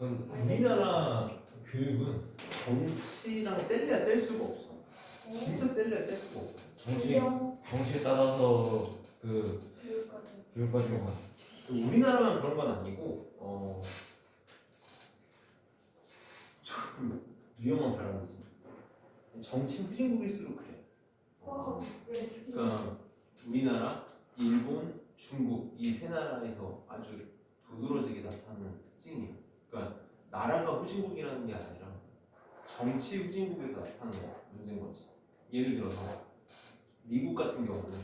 그건 우리나라 교육은 정치랑 뗄래야 뗄 수가 없어. 진짜 뗄래야 뗄 수가 없어. 정치에 따라서 그 교육과정이 우리나라만 그런 건 아니고 좀 위험한 발언이지. 정치 후진국일수록 그래. 그러니까 우리나라, 일본, 중국 이 세 나라에서 아주 두드러지게 나타나는 특징이야. 그러니까 나라가 후진국이라는 게 아니라 정치 후진국에서 나타나는 문제인 거지. 예를 들어서 미국 같은 경우는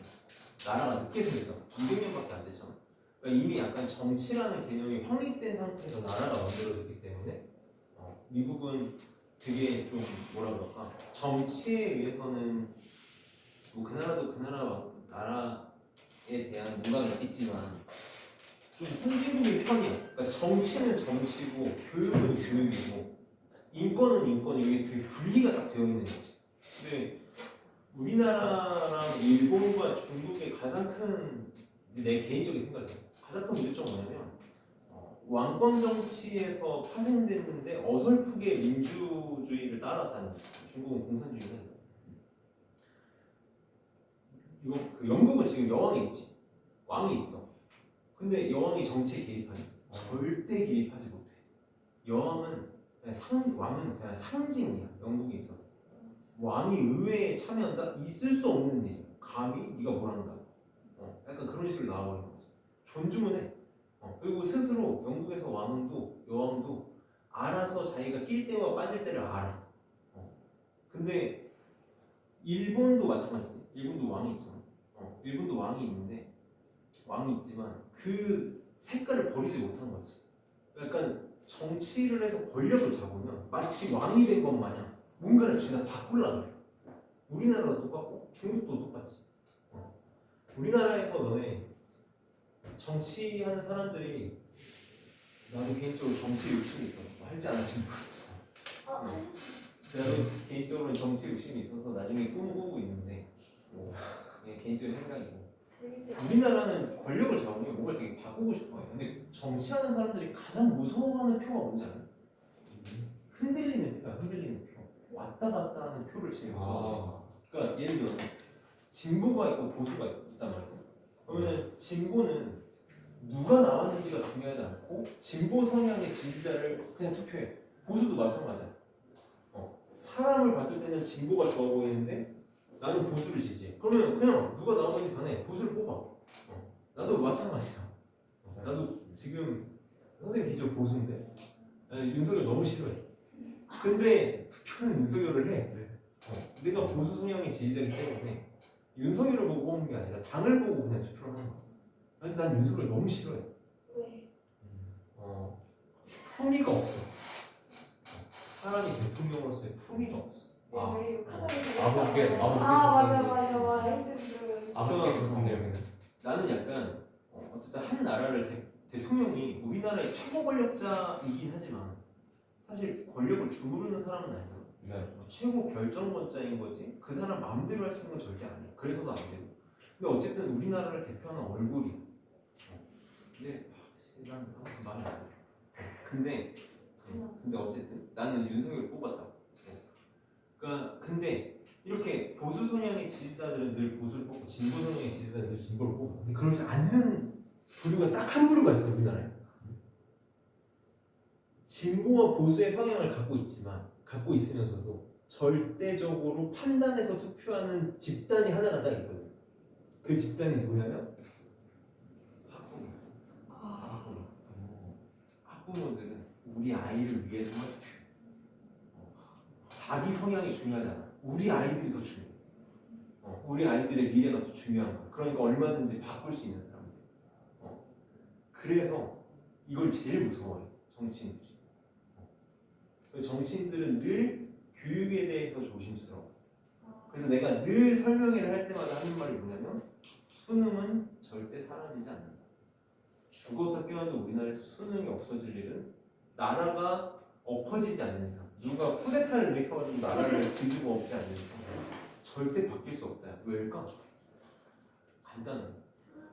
나라가 늦게 생겼잖아. 200년밖에 안 됐잖아. 그러니까 이미 약간 정치라는 개념이 확립된 상태에서 나라가 만들어졌기 때문에 미국은 되게 좀 뭐라 그럴까, 정치에 의해서는 뭐 그 나라도 그 나라에 대한 뭔가가 있겠지만 좀 선진국인 편이야. 그러니까 정치는 정치고 교육은 교육이고 인권은 인권이, 이게 되게 분리가 딱 되어 있는 거지. 근데 우리나라랑 일본과 중국의 가장 큰, 내 개인적인 생각이야, 가장 큰 문제점은 뭐냐면 왕권 정치에서 파생됐는데 어설프게 민주주의를 따라왔다는 거지. 중국은 공산주의는. 이거 그 영국은 지금 여왕이 있지, 왕이 있어. 근데 여왕이 정치에 개입하니? 절대 개입하지 못해. 여왕은 왕은 그냥 상징이야. 영국에 있어서 왕이 의회에 참여한다? 있을 수 없는 일이야. 감히 네가 뭘 한다. 약간 그런 식으로 나와버리는 거지. 존중은 해. 그리고 스스로 영국에서 여왕도 알아서 자기가 낄 때와 빠질 때를 알아. 근데 일본도 마찬가지지. 일본도 왕이 있잖아. 일본도 왕이 있지만 그 색깔을 버리지 못한 거지. 약간 정치를 해서 권력을 잡으면 마치 왕이 된 것 마냥 뭔가를 죄다 바꾸려고 해. 우리나라도 똑같고 중국도 똑같지. 우리나라에서 너네 정치하는 사람들이, 나도 개인적으로 정치 욕심이 있어. 할지 안 할지 모르겠지만 나도 개인적으로 정치 욕심이 있어서 나중에 꿈을 꾸고 있는데 그냥 개인적인 생각이고, 우리나라는 권력을 잡으면 뭔가 되게 바꾸고 싶어요. 근데 정치하는 사람들이 가장 무서워하는 표가 뭔지 알아요? 흔들리는 표야. 흔들리는 표. 왔다 갔다 하는 표를 제일 무서워해. 그러니까 예를 들어 진보가 있고 보수가 있단 말이지. 그러면 진보는 누가 나왔는지가 중요하지 않고 진보 성향의 지지자를 그냥 투표해. 보수도 마찬가지야. 사람을 봤을 때는 진보가 좋아 보이는데 나는 보수를 지지해. 그러면 그냥 누가 나오든지 간에 보수를 뽑아. 나도 마찬가지야. 나도 지금 선생님 기존 보수인데 윤석열 너무 싫어해. 근데 투표는 윤석열을 해. 내가 보수 성향의 지지자이기 때문에 윤석열을 보고 뽑는 게 아니라 당을 보고 그냥 투표를 하는 거야. 근데 난 윤석열 너무 싫어해. 왜? 품위가 없어. 사람이 대통령으로서의 품위가 없어. 아버지께 있었네요. 나는 약간 어쨌든 한 나라를 대통령이 우리나라의 최고 권력자이긴 하지만 사실 권력을 주무르는 사람은 아니잖아. 네. 최고 결정권자인 거지. 그 사람 마음대로 할 수 있는 건 절대 아니야. 그래서도 안 되고. 근데 어쨌든 우리나라를 대표하는 얼굴이야. 근데 난 아무튼 말이 안 돼. 근데 어쨌든 나는 윤석열을 뽑았다. 그러니까 근데 이렇게 보수 성향의 지지자들은 늘 보수를 뽑고 진보 성향의 지지자들은 늘 진보를 뽑아. 근데 그러지 않는 부류가 딱 한 부류가 있어 우리나라에. 진보와 보수의 성향을 갖고 있으면서도 절대적으로 판단해서 투표하는 집단이 하나가 딱 있거든. 그 집단이 뭐냐면 학부모들은 우리 아이를 위해서만 투표해. 자기 성향이 중요하지 않아. 우리 아이들이 더 중요해. 우리 아이들의 미래가 더 중요한 거야. 그러니까 얼마든지 바꿀 수 있는 사람들. 그래서 이걸 제일 무서워해 정치인들이. 정치인들은 늘 교육에 대해서 조심스러워. 그래서 내가 늘 설명회를 할 때마다 하는 말이 뭐냐면 수능은 절대 사라지지 않는다. 죽었다 깨어나도 우리나라에서 수능이 없어질 일은 나라가 엎어지지 않는 이상, 누가 쿠데타를 일으켜가지고 나라를 뒤집어 엎지 않는 이상 절대 바뀔 수 없다. 왜일까? 간단하지.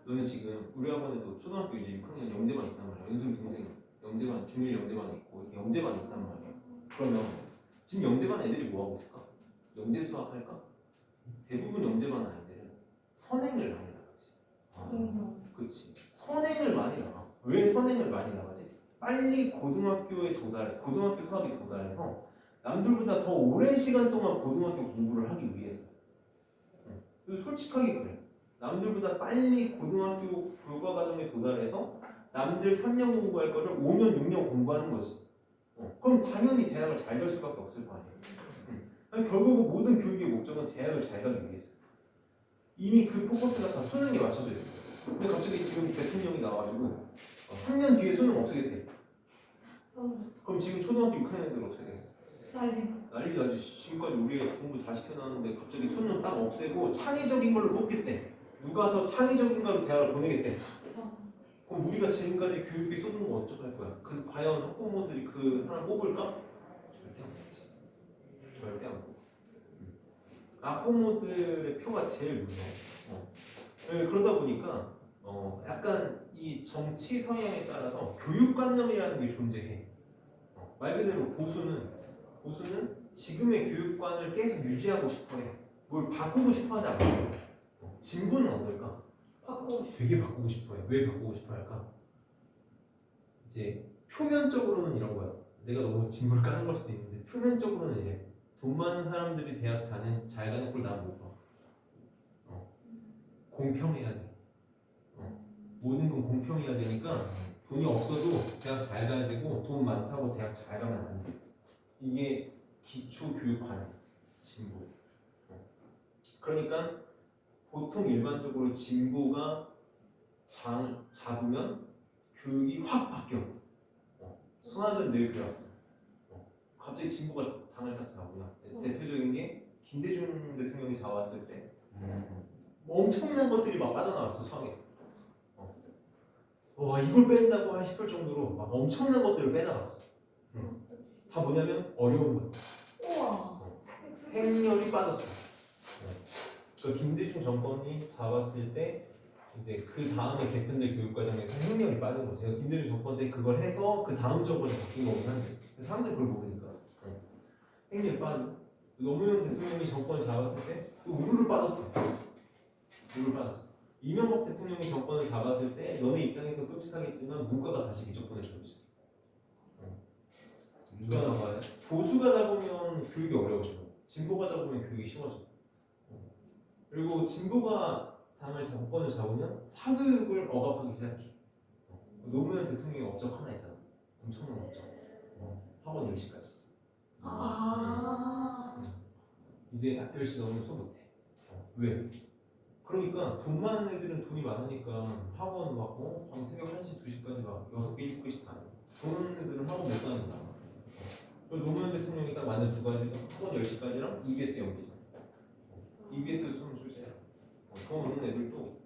너는 지금 우리 학원에도 초등학교 이제 6학년 영재만 있단 말이야. 연수이 동생이 영재반, 중일 영재반이 있고 이렇게 영재반이 있단 말이야. 그러면 지금 영재반 애들이 뭐 하고 있을까? 영재 수학 할까? 대부분 영재반 아이들은 선행을 많이 나가지. 그렇지. 선행을 많이 나가. 왜 선행을 많이 나가지? 빨리 고등학교에 도달해. 고등학교 수학에 도달해서 남들보다 더 오랜 시간 동안 고등학교 공부를 하기 위해서. 솔직하게 그래. 남들보다 빨리 고등학교 교과 과정에 도달해서 남들 3년 공부할 거를 5년, 6년 공부하는 거지. 그럼 당연히 대학을 잘 갈 수밖에 없을 거 아니야. 결국 모든 교육의 목적은 대학을 잘 가기 위해서. 이미 그 포커스가 다 수능에 맞춰져 있어. 근데 갑자기 지금 대통령이 나와가지고 3년 뒤에 수능 없애겠대. 그럼 지금 초등학교 6학년 애들 어떻게 되겠어? 난리 나지. 지금까지 우리가 공부 다 시켜놨는데 갑자기 수능 딱 없애고 창의적인 걸로 뽑겠대. 누가 더 창의적인 걸로 대학을 보내겠대. 그럼 우리가 지금까지 교육비 쏟은 거 어떡할 거야? 그 과연 학부모들이 그 사람 뽑을까? 절대 안 뽑지. 절대 안 뽑아. 학부모들의 표가 제일 무서워. 네, 그러다 보니까 약간 이 정치 성향에 따라서 교육관념이라는 게 존재해. 말 그대로 보수는 지금의 교육관을 계속 유지하고 싶어해. 뭘 바꾸고 싶어하지 않아. 진보는 어떨까? 되게 바꾸고 싶어해. 왜 바꾸고 싶어할까? 이제 표면적으로는 이런 거야. 내가 너무 진보를 까는 걸 수도 있는데 표면적으로는 이래. 돈 많은 사람들이 대학 잘 가는 걸 난 못 봐. 공평해야 돼. 모든 건 공평해야 되니까 돈이 없어도 대학 잘 가야 되고 돈 많다고 대학 잘 가면 안 돼. 이게 기초교육관이야. 진보. 그러니까 보통 일반적으로 진보가 잡으면 교육이 확 바뀌어. 수학은 늘 그래왔어. 갑자기 진보가 당을 딱 잡으면 대표적인 게 김대중 대통령이 잡았을 때 엄청난 것들이 막 빠져나왔어. 수학에서. 이걸 뺀다고 싶을 정도로 막 엄청난 것들을 빼나갔어. 다 뭐냐면 어려운 것. 행렬이 빠졌어. 그 김대중 정권이 잡았을 때 이제 그 다음에 개편될 교육과정에서 행렬이 빠진 거죠. 제가 김대중 정권 때 그걸 해서 그 다음 정권이 바뀐 거긴 한데 사람들이 그걸 모르니까 행렬이 빠지고 노무현 대통령이 정권을 잡았을 때 또 우르르 빠졌어. 우르르 빠졌어. 이명박 대통령이 정권을 잡았을 때 너네 입장에서 끔찍하겠지만 문과가 다시 기적권을 잡으죠. 그러니까 보수가 잡으면 교육이 어려워져. 진보가 잡으면 교육이 쉬워져. 그리고 진보가 정권을 잡으면 사교육을 억압하기 시작해. 노무현 대통령의 업적 하나 있잖아. 엄청난 업적. 학원 10시까지. 이제 학교 10시 넘으면 수업 못해. 왜? 그러니까 돈 많은 애들은 돈이 많으니까 학원 막 밤 새벽 1시, 2시까지 막 6개, 7개씩 다녀. 돈 없는 애들은 학원 못 다닌다. 노무현 대통령이 딱 만든 두 가지가 학원 10시까지랑 EBS 연기잖아. EBS 수능 출제야. 돈 없는 애들도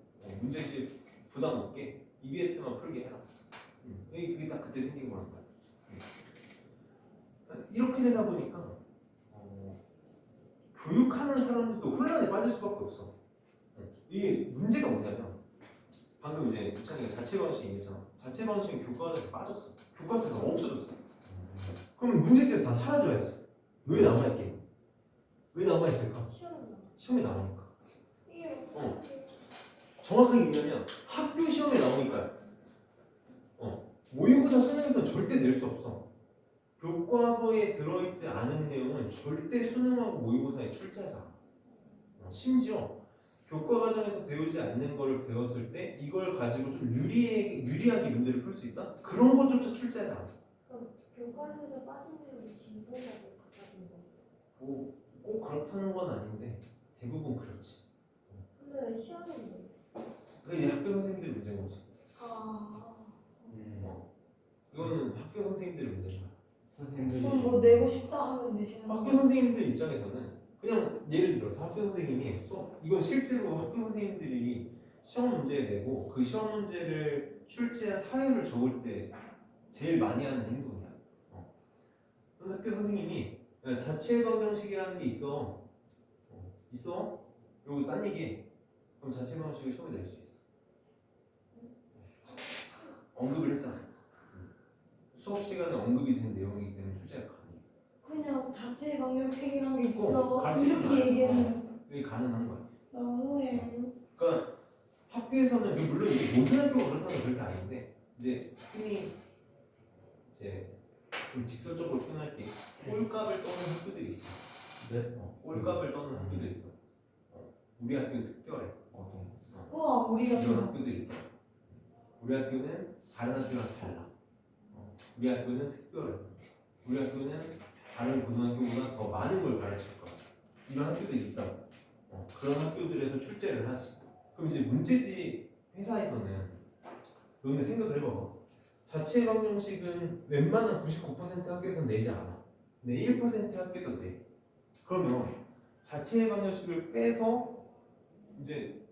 문제집 부담 없게 EBS만 풀게 해라. 그게 딱 그때 생긴 거란 거야. 이렇게 되다 보니까 교육하는 사람들도 혼란에 빠질 수밖에 없어. 이게 문제가 뭐냐면 방금 이제 우찬이가 자체 방식 얘기했잖아. 자체 방식은 교과서에서 빠졌어. 교과서에서 없어졌어. 그러면 문제집에서 다 사라져야지. 왜 남아있게? 왜 남아있을까? 시험에 나오니까. 정확하게 얘기하면 학교 시험에 나오니까요. 모의고사 수능에서 절대 낼 수 없어. 교과서에 들어있지 않은 내용은 절대 수능하고 모의고사에 출제하지 않아. 심지어 교과 과정에서 배우지 않는 거를 배웠을 때 이걸 가지고 좀 유리하게 문제를 풀 수 있다? 그런 것조차 출제하지 않아. 그럼 교과서에서 빠진 내용이 진보하고 같아진 거? 꼭 그렇다는 건 아닌데 대부분 그렇지. 근데 시험은 뭐? 그게 이제 학교 선생님들의 문제인 거지. 이거는 학교 선생님들의 문제인 거야. 선생님들이 그럼 뭐 내고 싶다 하면 내시는 학교 선생님들 입장에서는 그냥 예를 들어서 학교 선생님이 이건 실제로 학교 선생님들이 시험 문제 내고 그 시험 문제를 출제한 사유를 적을 때 제일 많이 하는 행동이야. 그래서 학교 선생님이 자체 방정식이라는 게 있어. 그리고 딴 얘기해. 그럼 자체 방정식을 시험에 낼 수 있어. 언급을 했잖아. 수업 시간에 언급이 된 내용이기 때문에 출제가 가능해. 그냥 자체 방정식이란 게 꼭 있어. 가르치지 이렇게 말아서. 얘기하면 이게 가능한 거야. 너무해. 그러니까 학교에서는 물론 이게 모든 학교가 그렇다는 절대 아닌데 이제 흔히 이제 좀 직설적으로 표현할게 꼴값을 떠는 학교들이 있어. 네? 꼴값을 떠는 학교들이 있어. 우리 학교는 특별해. 어떤 거? 우와 우리가 이런 좀 학교들이 있다. 우리 학교는 다른 학교랑 달라. 우리 학교는 특별해. 우리 학교는 다른 고등학교보다 더 많은 걸 가르칠 거야. 이런 학교들이 있다고. 그런 학교들에서 출제를 하지. 그럼 이제 문제지 회사에서는 너네 생각을 해봐봐. 자체 방정식은 웬만한 99% 학교에서 내지 않아. 내 1% 학교에서 내. 그러면 자체 방정식을 빼서 이제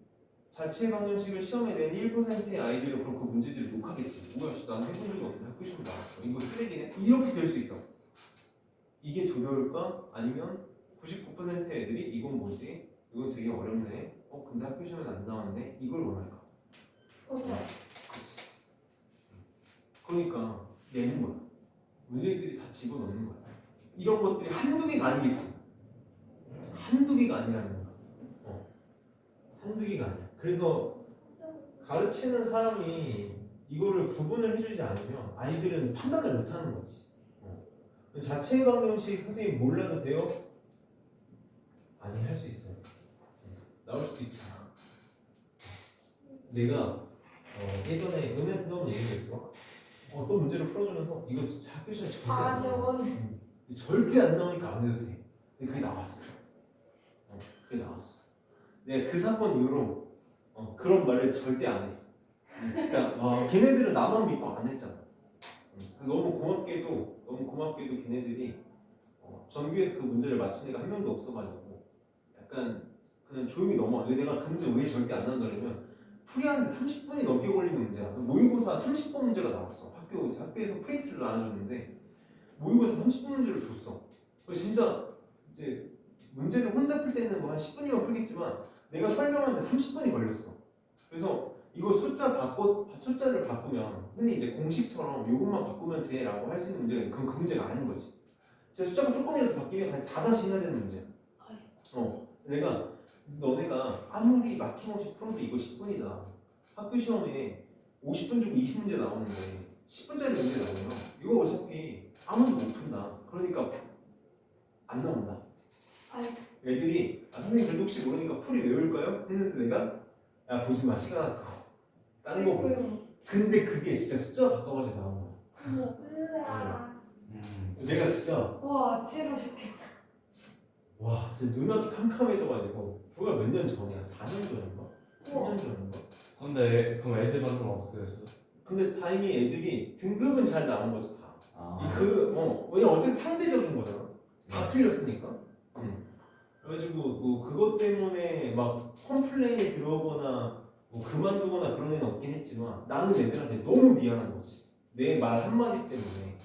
자체 방정식을 시험에 낸 1%의 아이들은 그럼 그 문제지를 욕하겠지. 뭐야, 난 해본 적이 없는데 학교 시험 나왔어. 이거 쓰레기네? 이렇게 될 수 있다. 이게 두려울까? 아니면 99%의 애들이 이건 뭐지? 이건 되게 어렵네. 근데 학교 시험에 안 나왔네. 이걸 원할까? 어때? 그치. 그러니까 내는 거야. 문제들이 다 집어넣는 거야. 이런 것들이 한두 개가 아니겠지. 한두 개가 아니라는 거야. 한두 개가 아니야. 그래서 가르치는 사람이 이거를 구분을 해주지 않으면 아이들은 판단을 못하는 거지. 자체 방정식 선생님 몰라도 돼요? 아니, 할 수 있어요. 나올 수도 있잖아. 내가 예전에 은혜한테 한번 얘기했어. 어떤 문제를 풀어주면서 이거 학교 시험에 절대 안 나와. 저건 절대 안 나오니까 안 해도 돼. 근데 그게 나왔어. 그게 나왔어. 내가 그 사건 이후로 그런 말을 절대 안 해. 진짜 와, 걔네들은 나만 믿고 안 했잖아. 너무 고맙게도 걔네들이 전교에서 그 문제를 맞춘 애가 한 명도 없어가지고 약간 그냥 조용히 넘어가. 내가 그 문제 왜 절대 안 한다냐면 풀이하는데 30분이 넘게 걸리는 문제야. 모의고사 30분 문제가 나왔어. 학교에서 프린트를 나눠줬는데 모의고사 30분 문제를 줬어. 진짜 이제 문제를 혼자 풀 때는 뭐 한 10분이면 풀겠지만 내가 설명하는데 30분이 걸렸어. 그래서 이거 숫자를 바꾸면 흔히 이제 공식처럼 이것만 바꾸면 돼라고 할 수 있는 문제가 있는데 그건 그 문제가 아닌 거지. 진짜 숫자가 조금이라도 바뀌면 그냥 다 다시 해야 되는 문제야. 너네가 아무리 막힘없이 풀어도 이거 10분이다. 학교 시험에 50분 주고 20문제 나오는데 10분짜리 문제 나오면 이거 어차피 아무도 못 푼다. 그러니까 안 나온다. 애들이 선생님 그래도 혹시 모르니까 풀이 외울까요? 했는데 내가 야 보지 마, 시간 아까워. 다른 거 보고. 근데 그게 진짜 숫자 바꿔가지고 나온 거야. 으아. 내가 진짜 와 찌르셨겠다. 와 진짜 눈앞이 캄캄해져가지고 불과 몇 년 전이야. 4년 전인가? 3년 전인가? 근데 그럼 애들 반응은 어떻게 됐어? 근데 다행히 애들이 등급은 잘 나온 거지 다. 아. 왜냐 어쨌든 상대적인 거잖아. 다 틀렸으니까. 그래가지고 뭐 그것 때문에 막 컴플레인이 들어오거나 뭐 그만두거나 그런 애는 없긴 했지만 나는 애들한테 너무 미안한 거지. 내 말 한마디 때문에.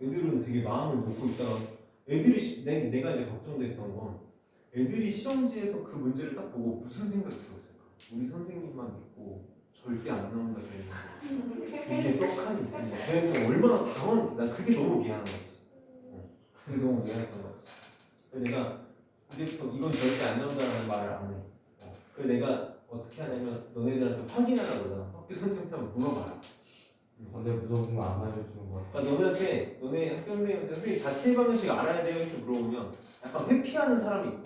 애들은 되게 마음을 놓고 있다가 애들이 내가 이제 걱정됐던 건 애들이 시험지에서 그 문제를 딱 보고 무슨 생각이 들었을까? 우리 선생님만 믿고 절대 안 나온다 그랬는데 이게 떡하니 있으니까 걔네는 얼마나 당황. 나 그게 너무 미안한 거지. 그게 너무 미안했던 거지. 그래서 내가 이제부터 이건 절대 안 나온다는 말을 안 해. 그래서 내가 어떻게 하냐면 너네들한테 확인하라고 그러잖아. 학교 선생님한테 한번 물어봐라. 근데 물어보면 안 알려주는 거 같아. 그러니까 너네 학교 선생님한테 선생님 자체 방정식 알아야 돼요 이렇게 물어보면 약간 회피하는 사람이 있고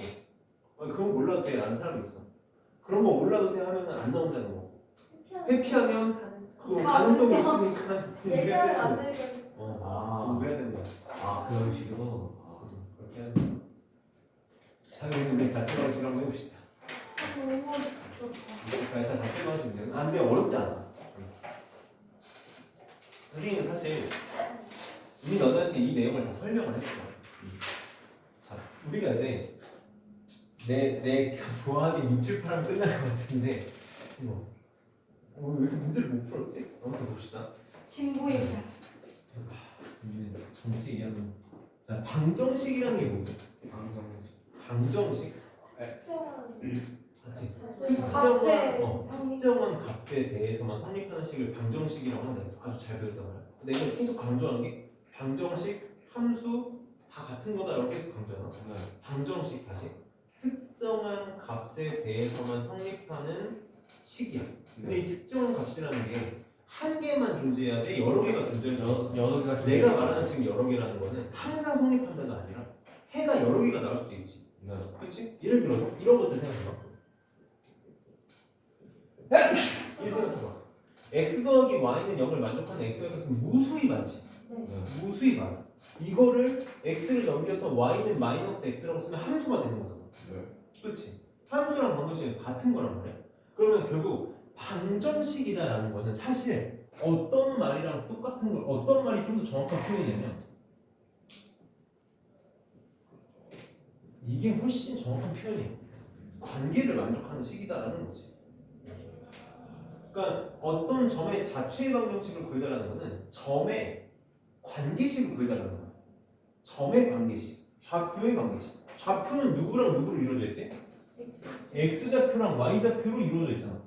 그건 몰라도 돼 라는 사람이 있어. 그런 거 몰라도 돼 하면 안 나온다는 거. 회피하면 그거 가능성이 있으니까 얘기하면 안 되는 공부해야 되는 거야. 그런 식으로. 그렇게 해야 돼. 자, 그래서 우리 자체 방정식 한번 해봅시다. 너무 좋다. 일단 자체 방정식 근데 어렵지 않아. 선생님은 사실 이미 너네한테 이 내용을 다 설명을 했어. 자, 우리가 이제 내 보안이 6, 7, 8하면 끝날 것 같은데 왜 이렇게 문제를 못 풀었지? 아무튼 봅시다. 친구입니다. 우리는 정식 얘기하는 자, 방정식이라는 게 뭐지? 방정식? 그렇지. 값에 특정한 값에 대해서만 성립하는 식을 방정식이라고 한다 했어. 아주 잘 배웠다 말이야. 내가 계속 강조한 게 방정식, 함수 다 같은 거다 이렇게 계속 강조하나? 네. 방정식 다시 특정한 값에 대해서만 성립하는 식이야. 근데 이 특정한 값이라는 게 한 개만 존재해야 돼? 여러 개가 존재할 수 있어? 여러 개가 내가 말하는 지금 여러 개라는 거는 항상 성립한다가 아니라 해가 여러 개가 나올 수도 있지. 네. 그렇지? 예를 들어서 이런 것들 생각해봐. 이 생각해봐. x 더하기 y는 0을 만족하는 x의 값은 무수히 많지. 네. 무수히 많아. 이거를 x를 넘겨서 y는 마이너스 x라고 쓰면 함수가 되는 거잖아. 네. 그렇지? 함수랑 방정식은 같은 거란 말이야. 그러면 결국 방정식이다라는 거는 사실 어떤 말이랑 똑같은 걸 어떤 말이 좀 더 정확한 표현이냐면 이게 훨씬 정확한 표현이에요. 관계를 만족하는 식이다라는 거지. 그러니까 어떤 점의 자취의 방정식을 구해달라는 거는 점의 관계식을 구해달라는 거야. 점의 관계식, 좌표의 관계식. 좌표는 누구랑 누구로 이루어져 있지? x좌표랑 y좌표로 이루어져 있잖아.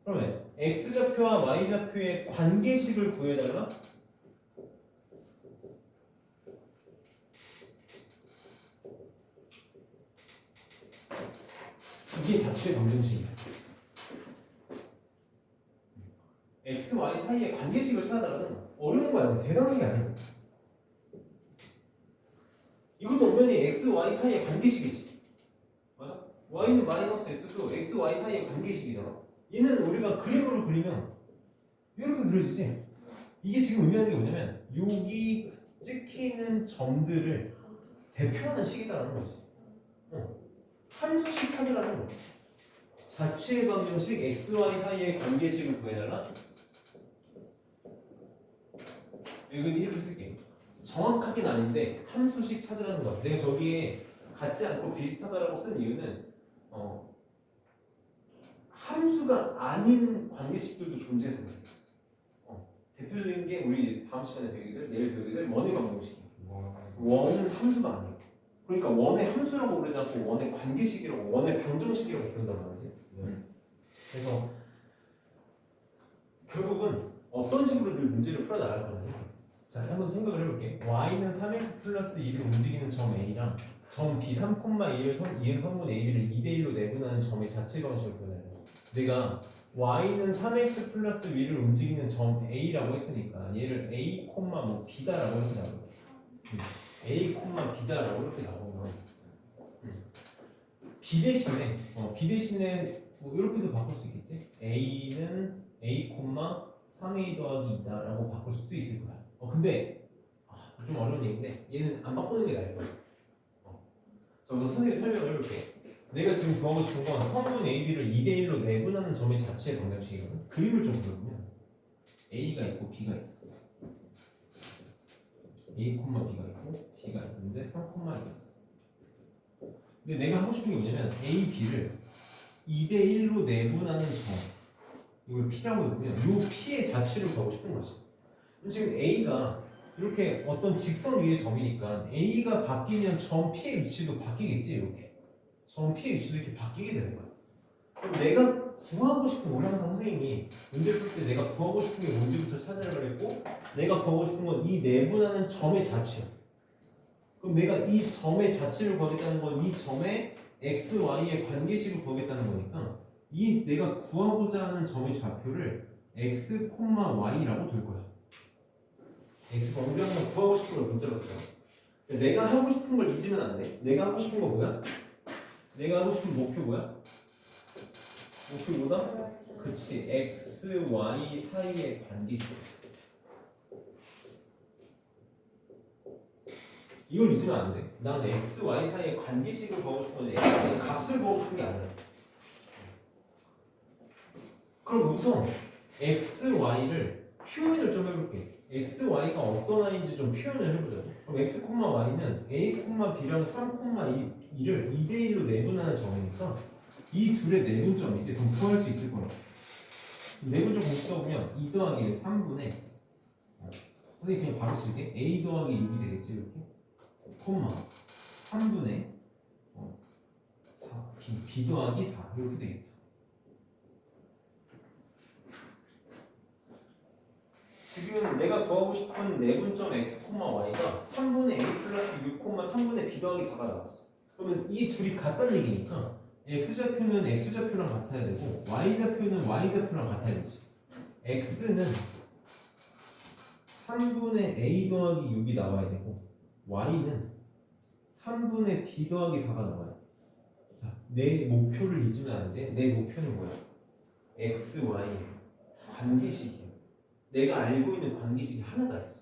그러면 x좌표와 y좌표의 관계식을 구해달라? 이게 자취의 방정식이야. x, y 사이의 관계식을 찾아달라는 거야. 어려운 거 아니야. 대단한 게 아니야. 이것도 엄연히 x, y 사이의 관계식이지. 맞아? y는 마이너스 x도 x, y 사이의 관계식이잖아. 얘는 우리가 그림으로 그리면 이렇게 그려지지. 이게 지금 의미하는 게 뭐냐면 여기 찍히는 점들을 대표하는 식이다라는 거지. 함수식 찾으라는 거야. 자취의 방정식 x, y 사이의 관계식을 구해달라. 이건 이렇게 쓸게. 정확하긴 아닌데 함수식 찾으라는 거야. 내가 저기에 같지 않고 비슷하다라고 쓴 이유는 함수가 아닌 관계식들도 존재해서 그래. 대표적인 게 우리 다음 시간에 배우게 될, 내일 배우게 될 원의 방정식이야. 원은 함수가 아니야. 그러니까 원의 함수라고 부르지 않고 원의 관계식이라고, 원의 방정식이라고 부른단 말이지. 그래서 결국은 어떤 식으로 늘 문제를 풀어 나갈 거냐. 자, 한번 생각을 해볼게. y는 3x 플러스 2를 움직이는 점 a랑 점 b 3,2를 이은 성분 ab를 2대1로 내분하는 점의 자체 방식을 구해달라. 내가 y는 3x 플러스 b를 움직이는 점 a라고 했으니까 얘를 a, 뭐 b다라고 이렇게 나와요. a, b다라고 이렇게 나오면 b 대신에 뭐 이렇게도 바꿀 수 있겠지? a는 a, 3a 더하기 2다라고 바꿀 수도 있을 거야. 근데 좀 어려운 얘기인데 얘는 안 바꾸는 게 나을 거야. 자, 우선 선생님이 설명을 해볼게. 내가 지금 구하고 싶은 건 성분 AB를 2대1로 내분하는 점의 자체의 방정식이거든. 그림을 좀 그려보면 A가 있고 B가 있어. A, B가 있고 B가 있는데 3,2가 있어. 근데 내가 하고 싶은 게 뭐냐면 A, B를 2대1로 내분하는 점, 이걸 P라고 해보면 이 P의 자취를 구하고 싶은 거지. 지금 A가 이렇게 어떤 직선 위의 점이니까 A가 바뀌면 점 P의 위치도 바뀌겠지. 이렇게 점 P의 위치도 이렇게 바뀌게 되는 거야. 그럼 내가 구하고 싶은, 우리 항상 선생님이 문제 풀 때 내가 구하고 싶은 게 뭔지부터 찾으라 그랬고, 내가 구하고 싶은 건 이 내분하는 점의 자취야. 그럼 내가 이 점의 자취를 구하겠다는 건 이 점의 x, y의 관계식을 구하겠다는 거니까 이 내가 구하고자 하는 점의 좌표를 x, y라고 둘 거야. x, 우리 항상 구하고 싶은 걸 문자로 주잖아. 내가 하고 싶은 걸 잊으면 안 돼. 내가 하고 싶은 거 뭐야? 내가 하고 싶은 목표 뭐야? 목표 뭐다? 그치, x, y 사이의 관계식. 이걸 잊으면 안 돼. 나는 x, y 사이의 관계식을 구하고 싶은 건지 x의 값을 구하고 싶은 게 아니야. 그럼 우선 x, y를 표현을 좀 해볼게. x, y가 어떤 아이인지 좀 표현을 해보자. 그럼 x, y는 a, b랑 3,2를 2대1로 내분하는 점이니까 이 둘의 내분점이지. 그럼 구할 수 있을 거야. 내분점 공식 써보면 2 더하기 1, 3분의 선생님 그냥 바로 쓸게. a 더하기 6이 되겠지. 이렇게 3분의 4, b 더하기 4 이렇게 되겠다. 지금 내가 구하고 싶은 내분점 x, y가 3분의 a 플러스 6, 3분의 b 더하기 4가 나왔어. 그러면 이 둘이 같다는 얘기니까 x좌표는 x좌표랑 같아야 되고 y좌표는 y좌표랑 같아야 되지. x는 3분의 a 더하기 6이 나와야 되고 y는 3분의 b 더하기 4가 나와야 돼. 자, 내 목표를 잊으면 안 돼. 내 목표는 뭐야? x, y 관계식이야. 내가 알고 있는 관계식이 하나가 있어.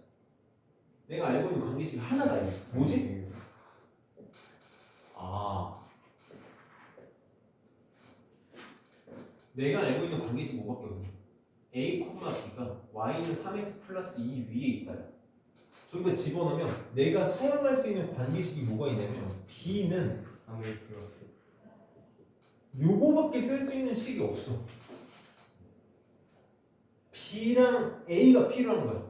내가 알고 있는 관계식이 하나가 있어. 뭐지? 내가 알고 있는 관계식이 뭐밖에 없냐? a, b가 y는 3x 플러스 2 위에 있다. 저기다 집어넣으면 내가 사용할 수 있는 관계식이 뭐가 있냐면 b는 3a 플러스 요거밖에 쓸 수 있는 식이 없어. b랑 a가 필요한 거야.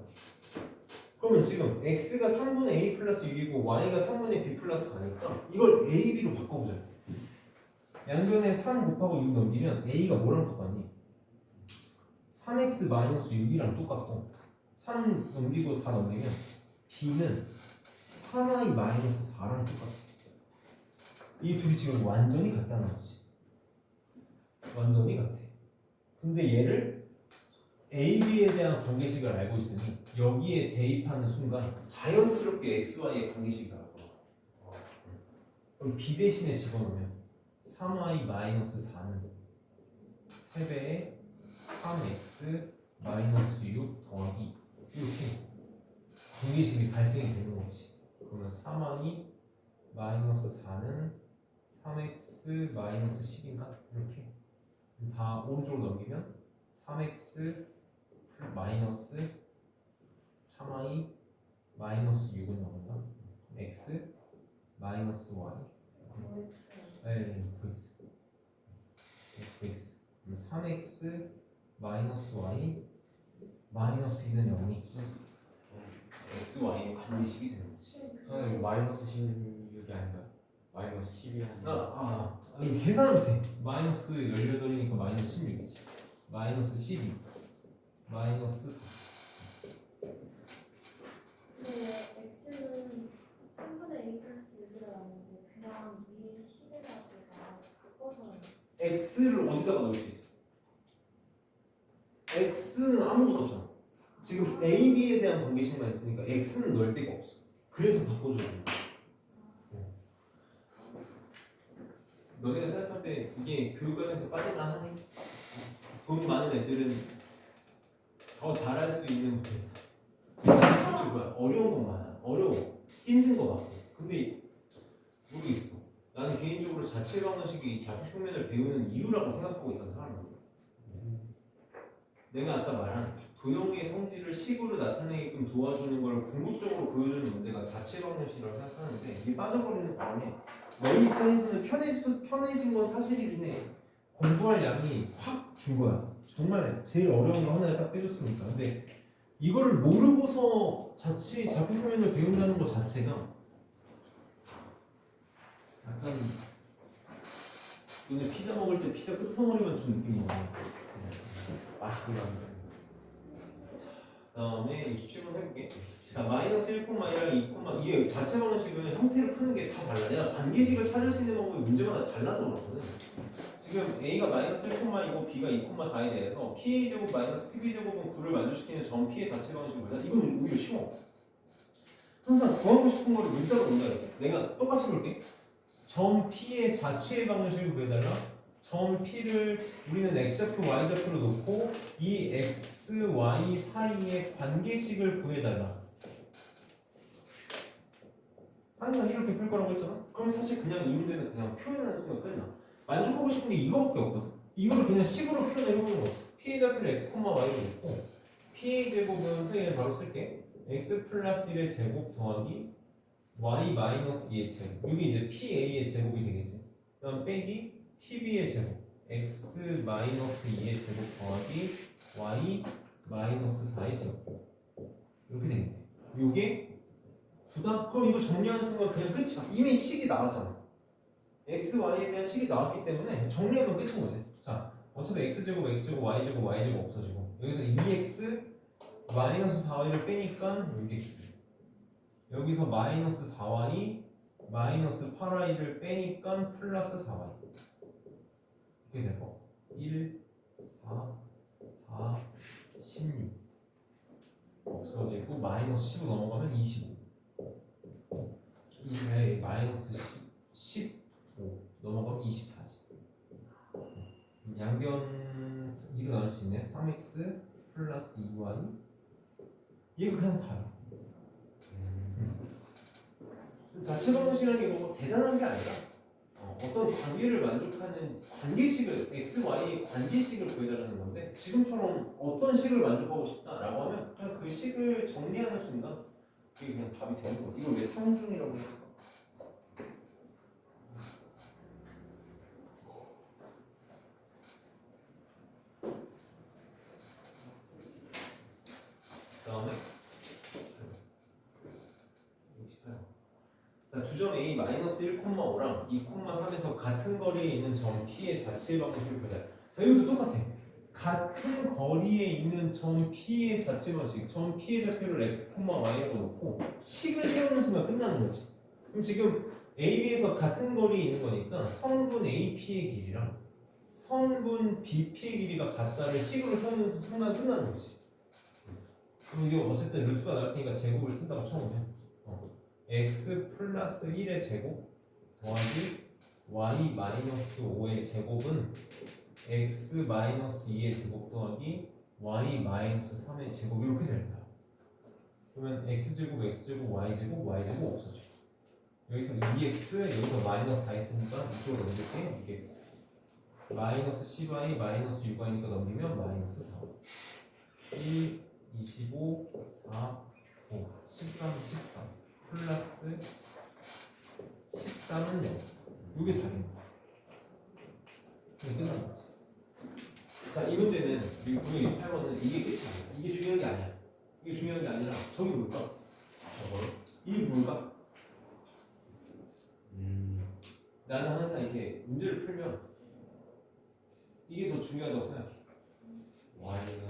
그러면 지금 x가 3분의 a 플러스 6이고 y가 3분의 b 플러스 4니까 이걸 a, b로 바꿔보자. 양변에 3 곱하고 6 넘기면 a가 뭐랑 똑같니? 3x 마이너스 6이랑 똑같고 3 넘기고 4 넘기면 b는 3i 마이너스 4랑 똑같아. 이 둘이 지금 완전히 같다는 거지. 완전히 같아. 근데 얘를 a, b에 대한 관계식을 알고 있으니 여기에 대입하는 순간 자연스럽게 x, y의 관계식이 나올 거야. 그럼 b 대신에 집어넣으면 3y 마이너스 4는 3배의 3x 마이너스 6 더하기 이렇게 관계식이 발생이 되는 거지. 그러면 3y 마이너스 4는 3x 마이너스 10인가? 이렇게 다 오른쪽으로 넘기면 3x 마이너스 3y 마이너스 6은 나온다. x 마이너스 y 네, 9x 그럼 3x 마이너스 y 마이너스 2는 0이 x, y의 관계식이 되는 거지. 선생님 마이너스 16이 아닌가요? 마이너스 10이 아닌가? 이거 계산하면 돼. 마이너스 18이니까 마이너스 16이지. 마이너스 12 마이너스 4. 근데 x는 3분의 a 플러스 6이라 나오는데 그냥 위에 10에다가 바꿔서 x를 어디다가 넣을 수 있어? x는 아무것도 없잖아. 지금 a, b에 대한 관계식만 있으니까 x는 넣을 데가 없어. 그래서 바꿔줘야 돼. 너네가 생각할 때 이게 교육과정에서 빠질만 하니? 돈 많은 애들은 더 잘할 수 있는 문제다. 솔직히 뭐야? 어려운 건 많아. 어려워. 힘든 거 같고. 근데 모르겠어. 나는 개인적으로 자체 방정식이 자체 평면을 배우는 이유라고 생각하고 있던 사람이야. 내가 아까 말한 도형의 성질을 식으로 나타내게끔 도와주는 걸 궁극적으로 보여주는 문제가 자체 방정식이라고 생각하는데 이게 빠져버리는 바람에 너희 입장에서는 편해진 건 사실이긴 해. 공부할 양이 확 준 거야. 정말 제일 어려운 거 하나를 딱 빼줬으니까. 근데 이거를 모르고서 자체 자표 표현을 배운다는 것 자체가 약간 너네 피자 먹을 때 피자 끝머리만 준 느낌 나네. 맛있구나. 다음에 67번 해볼게. 자, 마이너스 1,1랑 2, 이게 자체 방정식은 형태를 푸는 게 다 달라. 내가 관계식을 찾을 수 있는 방법이 문제마다 달라서 그렇거든. 지금 a가 마이너스 1,2고 b가 2,4에 대해서 pa제곱 마이너스 pb제곱은 9를 만족시키는 점 p의 자체 방정식을 보자. 이건 오히려 쉬워. 항상 구하고 싶은 거를 문자로 본다겠지. 내가 똑같이 볼게. 점 p의 자체 방정식을 구해달라. 점 p를 우리는 x좌표, y좌표로 놓고 이 x, y 사이의 관계식을 구해달라. 항상 이렇게 풀 거라고 했잖아. 그럼 사실 그냥 이 문제는 그냥 표현하는 순간 끝나. 만족하고 싶은 게 이거밖에 없거든. 이거를 그냥 식으로 표현해보는 거야. p의 좌표를 x, y로 놓고 p의 제곱은 선생님이 바로 쓸게. x 플러스 1의 제곱 더하기 y 마이너스 2의 제곱. 이게 이제 pa의 제곱이 되겠지. 그 다음 빼기 pb의 제곱 x 마이너스 2의 제곱 더하기 y 마이너스 4의 제곱. 이렇게 되겠네. 요게 9다? 그럼 이거 정리하는 순간 그냥 끝이야. 이미 식이 나왔잖아. x, y에 대한 식이 나왔기 때문에 정리하면 끝인 거지. 자, 어차피 x제곱, x제곱, y제곱, y제곱 없어지고 여기서 2x 마이너스 4y를 빼니까 6x. 여기서 마이너스 4y 마이너스 8y를 빼니까 플러스 4y. 이렇게 되고 1, 4, 4, 16 없어지고 마이너스 10으로 넘어가면 25. 20에 마이너스 15 넘어가면 24지. 양변 2로 나눌 수 있네. 3x 플러스 2y. 얘가 그냥 다야. 자체 방정식이라는 게 뭐 대단한 게 아니라 어떤 관계를 만족하는 관계식을 x, y 관계식을 구해달라는 건데 지금처럼 어떤 식을 만족하고 싶다라고 하면 그냥 그 식을 정리하는 순간 그게 그냥 답이 되는 거야. 이걸 왜 상중이라고 했을까? 다음에 두 점 A 마이너스 1,5랑 2,3에서 같은 거리에 있는 점 P의 자체 방식을 보자. 자, 이것도 똑같아. 같은 거리에 있는 점 P의 자체 방식, 점 P의 좌표를 x, y라고 놓고 식을 세우는 순간 끝나는 거지. 그럼 지금 A, B에서 같은 거리에 있는 거니까 성분 A, P의 길이랑 성분 B, P의 길이가 같다를 식으로 세우는 순간 끝나는 거지. 그럼 이게 어쨌든 루트가 나올 테니까 제곱을 쓴다고 쳐보면 x 플러스 1의 제곱 더하기 y 마이너스 5의 제곱은 x 마이너스 2의 제곱 더하기 y 마이너스 3의 제곱 이렇게 될 거야. 그러면 x제곱 x제곱 y제곱 y제곱 없어져. 여기서 2x 여기서 마이너스 4 있으니까 이쪽으로 넘길게. 6x 마이너스 10y 마이너스 6y니까 넘기면 마이너스 4 1 25 4 9 13 14 플러스 13은 0. 이게 답입니다. 이게 끝난 거지. 자, 이 문제는 우리 928번은 이게 끝이 아니야. 이게 중요한 게 아니야. 이게 중요한 게 아니라 저기 뭘까? 저거 이게 뭘까? 나는 항상 이렇게 문제를 풀면 이게 더 중요하다고 생각해. y는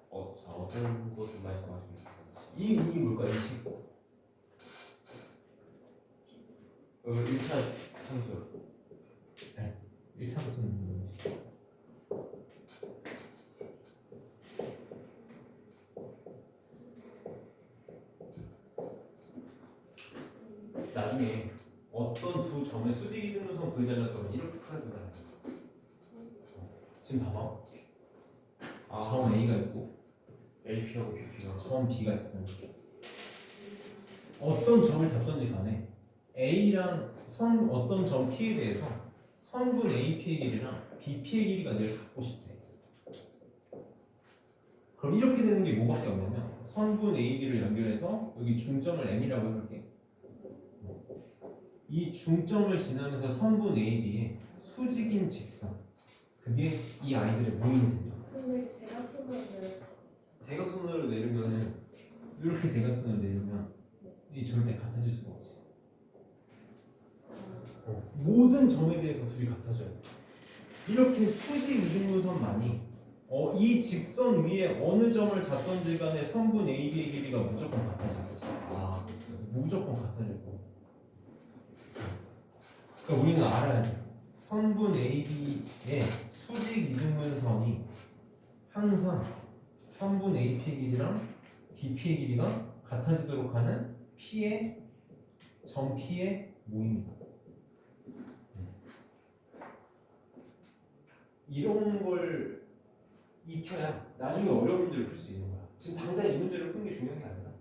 어떤 것을 말씀하십니까? 이게 뭘까? 이 식. 1차 함수. 1차 무슨 나중에 어떤 두 점의 수직 이등분선 구해달라고 하면 이렇게 풀어야 된다. 지금 봐봐. 점 A가 있고 AP하고 BP가 점 B가 있어요. 어떤 점을 잡던지 간에 A랑 어떤 점 P에 대해서 성분 AP의 길이랑 BP의 길이가 늘 같고 싶대. 그럼 이렇게 되는 게 뭐밖에 없냐면 성분 AB를 연결해서 여기 중점을 M이라고 해볼게. 이 중점을 지나면서 성분 AB의 수직인 직선 그게 이 아이들의 모임이 된다. 근데 대각선으로 내렸어. 대각선으로 내리면은 이렇게 대각선을 내리면 이 절대 같아질 수가 없어. 모든 점에 대해서 둘이 같아져야 돼. 이렇게 수직 이등분선만이 이 직선 위에 어느 점을 잡던지 간에 성분 AB의 길이가 무조건 같아지겠지. 무조건 같아질 거고. 그러니까 우리는 알아야 돼. 성분 AB의 수직 이등분선이 항상 성분 AP의 길이랑 BP의 길이가 같아지도록 하는 점 P의 모임이다. 이런 걸 익혀야 나중에 어려운 문제를 풀 수 있는 거야. 지금 당장 이 문제를 푸는 게 중요한 게 아니라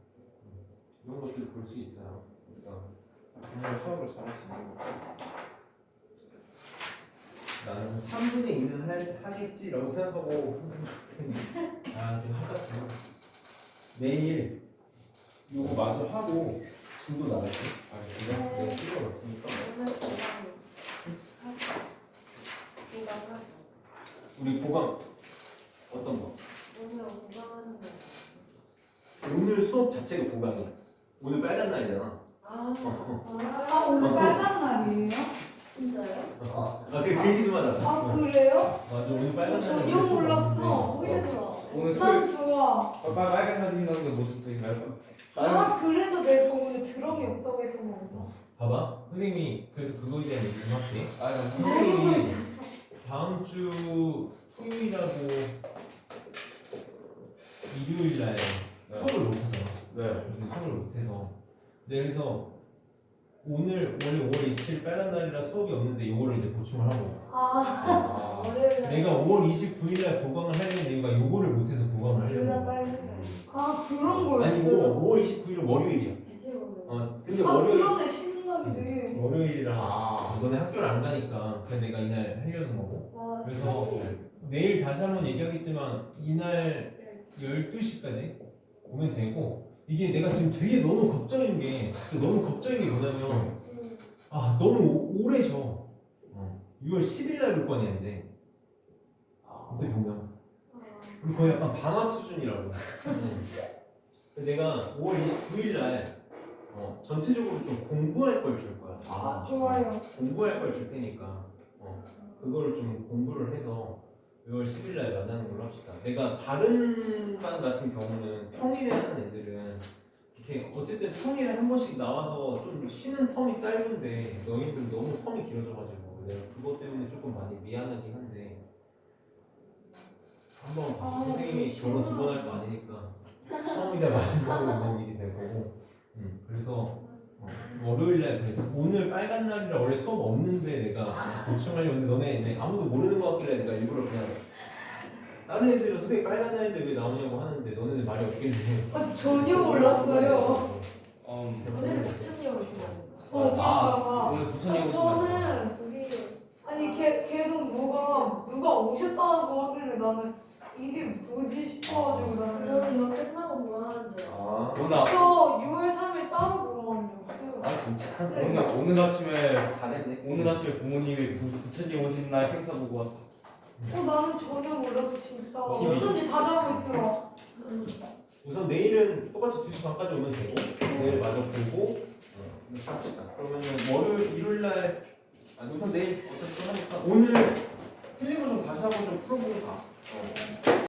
이런 것들을 볼 수 있어요. 그러니까 정말 수학을 잘할 수 있는 거야. 나는 3분의 2는 하겠지라고 생각하고 좀 하다 내일 이거 마저 하고 진도 나갈게. 네. 내가 찍어놨으니까. 오늘 보강. 우리 보강 어떤 거? 오늘 보강하는 거. 오늘 수업 자체가 보강이야. 오늘 빨간 날이잖아. 오늘 빨간 날이에요? 진짜요? 그 얘기 좀 하자. 그래요? 맞아 오늘 빨간 전혀 날이 몰랐어. 오늘 난 좋아. 좋아. 빨간 사진 나오는 게 모습도 있나요? 아 그래서 내가 저번에 드럼이 없다고 했던 거구나. 봐봐 선생님이 그래서 그거에 대한 얘기 좀 할게. 빨간 모르고 선생님이 있었어. 다음 주 토요일하고 일요일날 수업을 못하잖아. 네. 수업을 못해서 네, 그래서 오늘 원래 5월 27일 빨간 날이라 수업이 없는데 요거를 이제 보충을 하고 아, 월요일 날. 내가 5월 29일날 보강을 하려는 이유가 요거를 못해서 보강을 둘 다 하려고. 빨간 날. 아 그런 거였어. 아니고 5월 29일은 월요일이야. 대체로. 근데 아 월요일 그러네 쉬는 날이네. 월요일이랑 너네 학교를 안 가니까 그래서 내가 이날 하려는 거고. 와, 그래서 내일 다시 한번 얘기하겠지만 이날 12시까지 오면 되고 이게 내가 지금 되게 너무 걱정인 게 진짜 너무 걱정인 게 뭐냐면 아 너무 오래 쉬어. 6월 10일 날 올 거냐 이제. 그때 보면 우리 거의 약간 방학 수준이라고. 근데 내가 5월 29일 날 전체적으로 좀 공부할 걸 줄 거야. 아 좋아요. 공부할 걸 줄 테니까 그거를 좀 공부를 해서 6월 10일 날 만나는 걸로 합시다. 내가 다른 반 같은 경우는 평일에 하는 애들은 이렇게 어쨌든 평일에 한 번씩 나와서 좀 쉬는 텀이 짧은데 너희는 너무 텀이 길어져가지고 내가 그것 때문에 조금 많이 미안하긴 한데 한번 선생님이 결혼 2번 할 거 아니니까 처음이자 마지막으로 있는 일이 될 거고 그래서 월요일날 그래서 오늘 빨간 날이라 원래 수업 없는데 내가 보충하려고 했는데 너네 이제 아무도 모르는 것 같길래 내가 일부러 그냥 다른 애들은 선생님 빨간 날인데 왜 나오냐고 하는데 너네는 말이 없길래 전혀 몰랐어요. 오늘은 부천역 오시면 그런가 봐. 오늘 부천이 아니, 저는 우리 아니 계속 누가 오셨다고 하길래 나는 이게 뭐지 싶어가지고 나는 저는 이거 끝나고 뭐 하는 줄 알았어요. 오늘 저 6월 3일 따로 보러 가는 줄 진짜? 네. 오늘 아침에 잘했네. 오늘 아침에 부모님이 부처님 오신 날 행사 보고 왔어. 나는 전혀 몰랐어 진짜. TV. 어쩐지 다 자고 있더라. 우선 내일은 똑같이 2시 반까지 오면 되고 내일 마저 보고 합시다. 그러면은 월요일 일요일날 우선 내일 어차피 하니까 오늘 틀린 거 좀 다시 한번 좀 풀어보고 가.